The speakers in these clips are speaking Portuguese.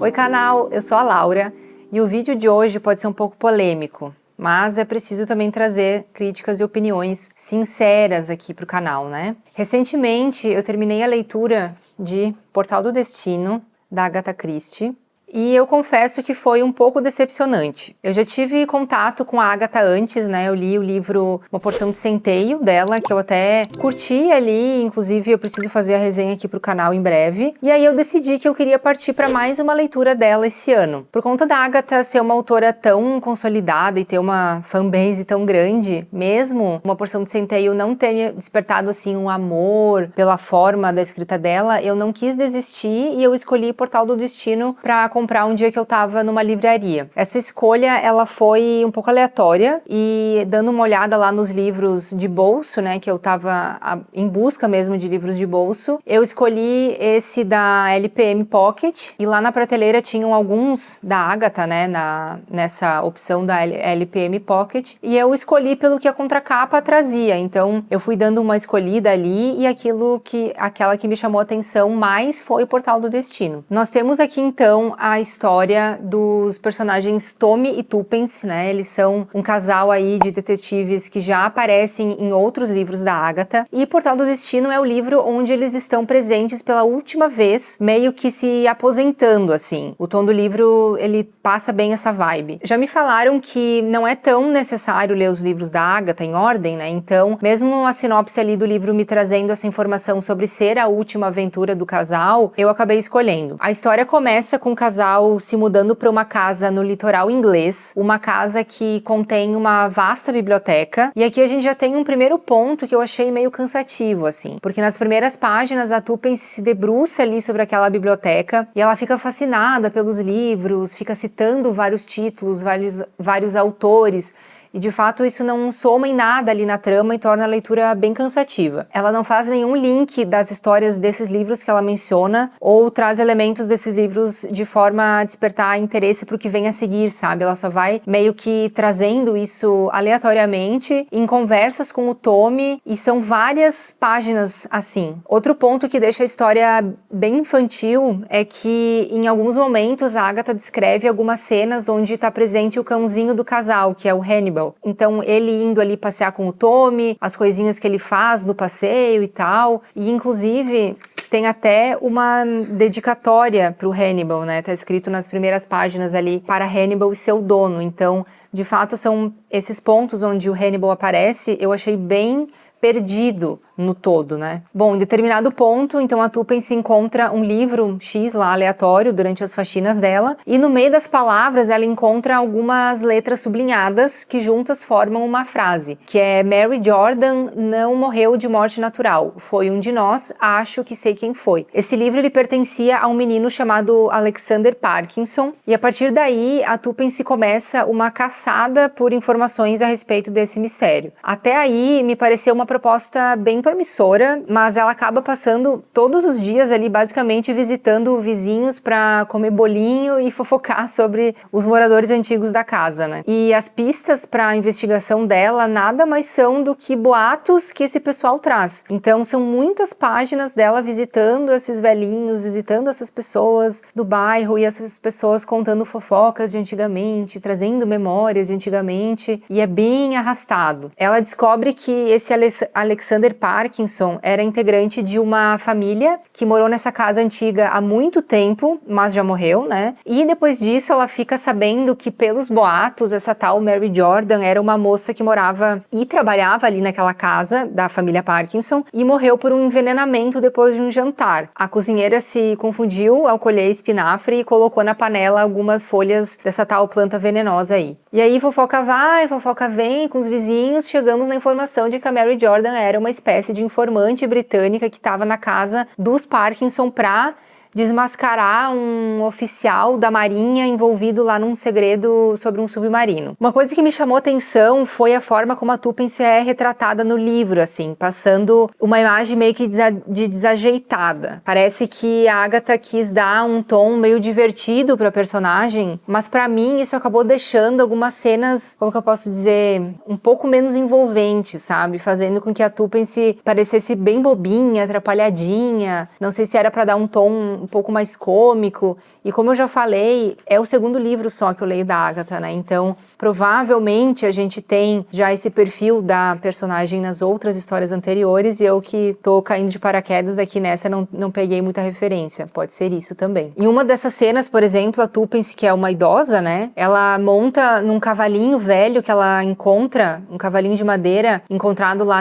Oi canal, eu sou a Laura e o vídeo de hoje pode ser um pouco polêmico, mas é preciso também trazer críticas e opiniões sinceras aqui para o canal, né? Recentemente eu terminei a leitura de Portal do Destino, da Agatha Christie, e eu confesso que foi um pouco decepcionante. Eu já tive contato com a Agatha antes, né? Eu li o livro, uma porção de Centeio dela, que eu até curti ali, inclusive eu preciso fazer a resenha aqui pro canal em breve. E aí eu decidi que eu queria partir para mais uma leitura dela esse ano. Por conta da Agatha ser uma autora tão consolidada e ter uma fanbase tão grande, mesmo uma porção de Centeio não ter me despertado assim um amor pela forma da escrita dela, eu não quis desistir e eu escolhi Portal do Destino para comprar um dia que eu tava numa livraria. Essa escolha, ela foi um pouco aleatória e dando uma olhada lá nos livros de bolso, né, que eu tava em busca mesmo de livros de bolso, eu escolhi esse da LPM Pocket e lá na prateleira tinham alguns da Agatha, né, nessa opção da LPM Pocket e eu escolhi pelo que a contracapa trazia, então eu fui dando uma escolhida ali e aquela que me chamou a atenção mais foi o Portal do Destino. Nós temos aqui então a história dos personagens Tommy e Tuppence, né? Eles são um casal aí de detetives que já aparecem em outros livros da Agatha. E Portal do Destino é o livro onde eles estão presentes pela última vez, meio que se aposentando, assim. O tom do livro, ele passa bem essa vibe. Já me falaram que não é tão necessário ler os livros da Agatha em ordem, né? Então, mesmo a sinopse ali do livro me trazendo essa informação sobre ser a última aventura do casal, eu acabei escolhendo. A história começa com o casal se mudando para uma casa no litoral inglês, uma casa que contém uma vasta biblioteca, e aqui a gente já tem um primeiro ponto que eu achei meio cansativo, assim, porque nas primeiras páginas a Tuppence se debruça ali sobre aquela biblioteca e ela fica fascinada pelos livros, fica citando vários títulos, vários autores, e de fato isso não soma em nada ali na trama e torna a leitura bem cansativa. Ela não faz nenhum link das histórias desses livros que ela menciona ou traz elementos desses livros de forma a despertar interesse pro que vem a seguir, sabe? Ela só vai meio que trazendo isso aleatoriamente em conversas com o Tommy e são várias páginas assim. Outro ponto que deixa a história bem infantil é que em alguns momentos a Agatha descreve algumas cenas onde está presente o cãozinho do casal, que é o Hannibal. Então ele indo ali passear com o Tommy, as coisinhas que ele faz no passeio e tal, e inclusive tem até uma dedicatória pro Hannibal, né? Tá escrito nas primeiras páginas ali para Hannibal e seu dono. Então, de fato, são esses pontos onde o Hannibal aparece, eu achei bem perdido no todo, né? Bom, em determinado ponto, então a Tuppence encontra um livro X lá aleatório durante as faxinas dela e no meio das palavras ela encontra algumas letras sublinhadas que juntas formam uma frase, que é Mary Jordan não morreu de morte natural, foi um de nós, acho que sei quem foi. Esse livro ele pertencia a um menino chamado Alexander Parkinson e a partir daí a Tuppence começa uma caçada por informações a respeito desse mistério. Até aí me pareceu uma proposta bem promissora, mas ela acaba passando todos os dias ali basicamente visitando vizinhos para comer bolinho e fofocar sobre os moradores antigos da casa, né? E as pistas para a investigação dela nada mais são do que boatos que esse pessoal traz. Então são muitas páginas dela visitando esses velhinhos, visitando essas pessoas do bairro e essas pessoas contando fofocas de antigamente, trazendo memórias de antigamente e é bem arrastado. Ela descobre que esse Alexander Parkinson era integrante de uma família que morou nessa casa antiga há muito tempo, mas já morreu, né? E depois disso ela fica sabendo que pelos boatos essa tal Mary Jordan era uma moça que morava e trabalhava ali naquela casa da família Parkinson e morreu por um envenenamento depois de um jantar. A cozinheira se confundiu ao colher espinafre e colocou na panela algumas folhas dessa tal planta venenosa aí. E aí fofoca vai, fofoca vem com os vizinhos, chegamos na informação de que a Mary Jordan era uma espécie de informante britânica que estava na casa dos Parkinson para desmascarar um oficial da marinha envolvido lá num segredo sobre um submarino. Uma coisa que me chamou atenção foi a forma como a Tuppence é retratada no livro, assim, passando uma imagem meio que de desajeitada. Parece que a Agatha quis dar um tom meio divertido para a personagem, mas para mim isso acabou deixando algumas cenas, como que eu posso dizer, um pouco menos envolventes, sabe? Fazendo com que a Tuppence parecesse bem bobinha, atrapalhadinha. Não sei se era para dar um tom um pouco mais cômico. E como eu já falei, é o segundo livro só que eu leio da Agatha, né? Então, provavelmente a gente tem já esse perfil da personagem nas outras histórias anteriores e eu que tô caindo de paraquedas aqui nessa não peguei muita referência. Pode ser isso também. Em uma dessas cenas, por exemplo, a Tuppence, que é uma idosa, né? Ela monta num cavalinho velho que ela encontra, um cavalinho de madeira encontrado lá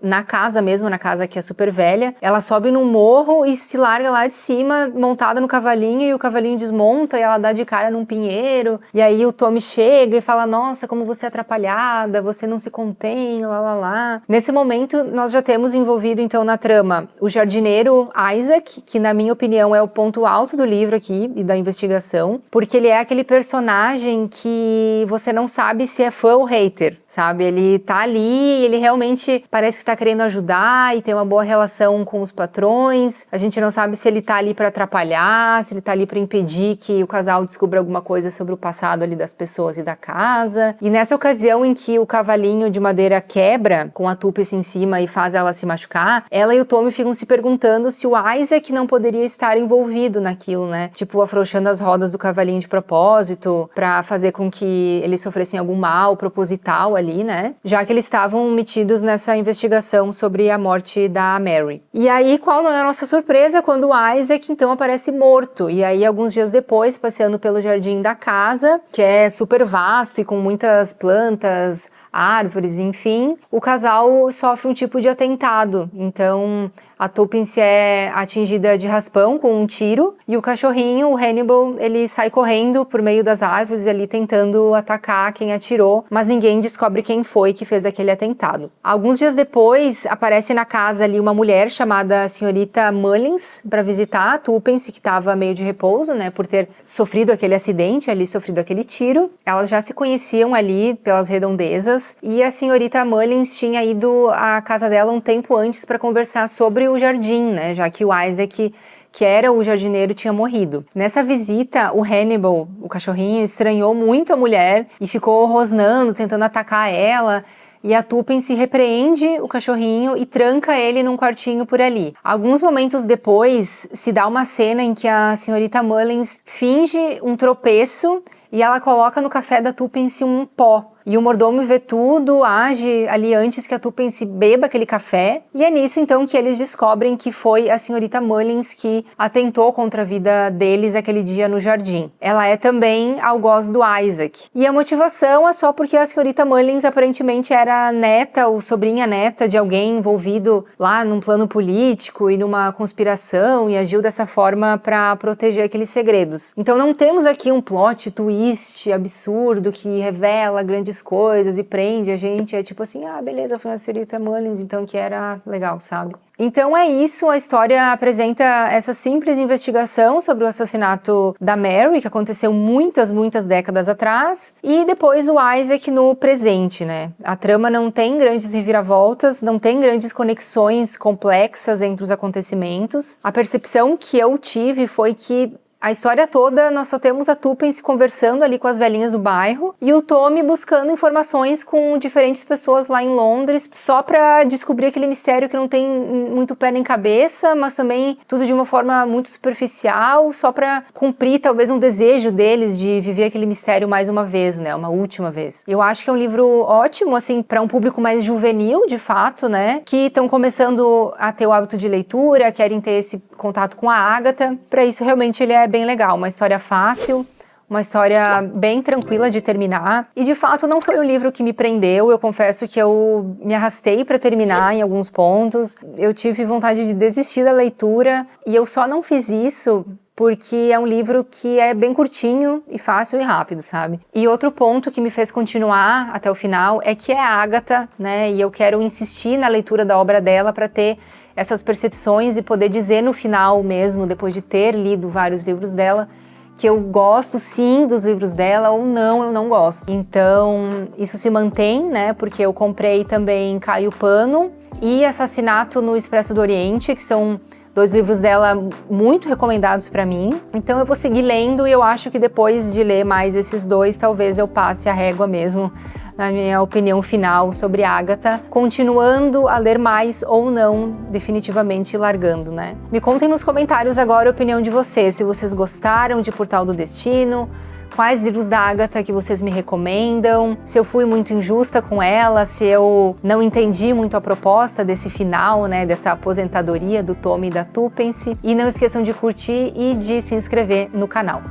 na casa mesmo, na casa que é super velha. Ela sobe num morro e se larga lá de cima, montada no cavalinho, e o cavalinho desmonta e ela dá de cara num pinheiro. E aí o Tommy chega e fala: nossa, como você é atrapalhada, você não se contém, lá lá lá. Nesse momento, nós já temos envolvido então na trama o jardineiro Isaac, que na minha opinião é o ponto alto do livro aqui e da investigação, porque ele é aquele personagem que você não sabe se é fã ou hater, sabe? Ele tá ali, ele realmente parece que tá querendo ajudar e tem uma boa relação com os patrões. A gente não sabe se ele tá ali pra atrapalhar, se ele tá ali pra impedir que o casal descubra alguma coisa sobre o passado ali das pessoas e da casa. E nessa ocasião em que o cavalinho de madeira quebra com a Tuppence em cima e faz ela se machucar, ela e o Tommy ficam se perguntando se o Isaac não poderia estar envolvido naquilo, né? Tipo, afrouxando as rodas do cavalinho de propósito pra fazer com que eles sofressem algum mal proposital ali, né? Já que eles estavam metidos nessa investigação sobre a morte da Mary. E aí, qual não é a nossa surpresa quando o Isaac então aparece morto? E aí, alguns dias depois, passeando pelo jardim da casa, que é super vasto e com muitas plantas, árvores, enfim, o casal sofre um tipo de atentado. Então, a Tuppence é atingida de raspão com um tiro e o cachorrinho, o Hannibal, ele sai correndo por meio das árvores ali tentando atacar quem atirou, mas ninguém descobre quem foi que fez aquele atentado. Alguns dias depois, aparece na casa ali uma mulher chamada Senhorita Mullins para visitar a Tuppence, que estava meio de repouso, né, por ter sofrido aquele acidente ali, sofrido aquele tiro. Elas já se conheciam ali pelas redondezas e a Senhorita Mullins tinha ido à casa dela um tempo antes para conversar sobre o jardim, né, já que o Isaac, que era o jardineiro, tinha morrido. Nessa visita, o Hannibal, o cachorrinho, estranhou muito a mulher e ficou rosnando, tentando atacar ela. E a Tuppence repreende o cachorrinho e tranca ele num quartinho por ali. Alguns momentos depois, se dá uma cena em que a Senhorita Mullins finge um tropeço e ela coloca no café da Tuppence um pó. E o mordomo vê tudo, age ali antes que a Tuppence beba aquele café. E é nisso, então, que eles descobrem que foi a Senhorita Mullins que atentou contra a vida deles aquele dia no jardim. Ela é também algoz do Isaac. E a motivação é só porque a Senhorita Mullins aparentemente era neta ou sobrinha neta de alguém envolvido lá num plano político e numa conspiração e agiu dessa forma para proteger aqueles segredos. Então não temos aqui um plot twist absurdo que revela grandes coisas e prende a gente, é tipo assim, ah, beleza, foi a Senhorita Mullins, então que era legal, sabe? Então é isso, a história apresenta essa simples investigação sobre o assassinato da Mary, que aconteceu muitas décadas atrás, e depois o Isaac no presente, né? A trama não tem grandes reviravoltas, não tem grandes conexões complexas entre os acontecimentos. A percepção que eu tive foi que a história toda, nós só temos a Tuppence conversando ali com as velhinhas do bairro e o Tommy buscando informações com diferentes pessoas lá em Londres, só pra descobrir aquele mistério que não tem muito pé nem cabeça, mas também tudo de uma forma muito superficial, só pra cumprir talvez um desejo deles de viver aquele mistério mais uma vez, né, uma última vez. Eu acho que é um livro ótimo, assim, pra um público mais juvenil, de fato, né, que estão começando a ter o hábito de leitura, querem ter esse contato com a Agatha. Pra isso, realmente, ele é bem legal, uma história fácil, uma história bem tranquila de terminar, e de fato não foi um livro que me prendeu. Eu confesso que eu me arrastei para terminar em alguns pontos, eu tive vontade de desistir da leitura, e eu só não fiz isso porque é um livro que é bem curtinho e fácil e rápido, sabe? E outro ponto que me fez continuar até o final é que é a Agatha, né, e eu quero insistir na leitura da obra dela para ter essas percepções e poder dizer no final mesmo, depois de ter lido vários livros dela, que eu gosto sim dos livros dela ou não, eu não gosto. Então, isso se mantém, né, porque eu comprei também Caio Pano e Assassinato no Expresso do Oriente, que são 2 livros dela muito recomendados pra mim. Então eu vou seguir lendo e eu acho que depois de ler mais esses 2, talvez eu passe a régua mesmo na minha opinião final sobre Agatha, continuando a ler mais ou não, definitivamente largando, né? Me contem nos comentários agora a opinião de vocês, se vocês gostaram de Portal do Destino, quais livros da Agatha que vocês me recomendam, se eu fui muito injusta com ela, se eu não entendi muito a proposta desse final, né, dessa aposentadoria do Tommy e da Tuppence. E não esqueçam de curtir e de se inscrever no canal.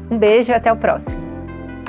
Um beijo e até o próximo!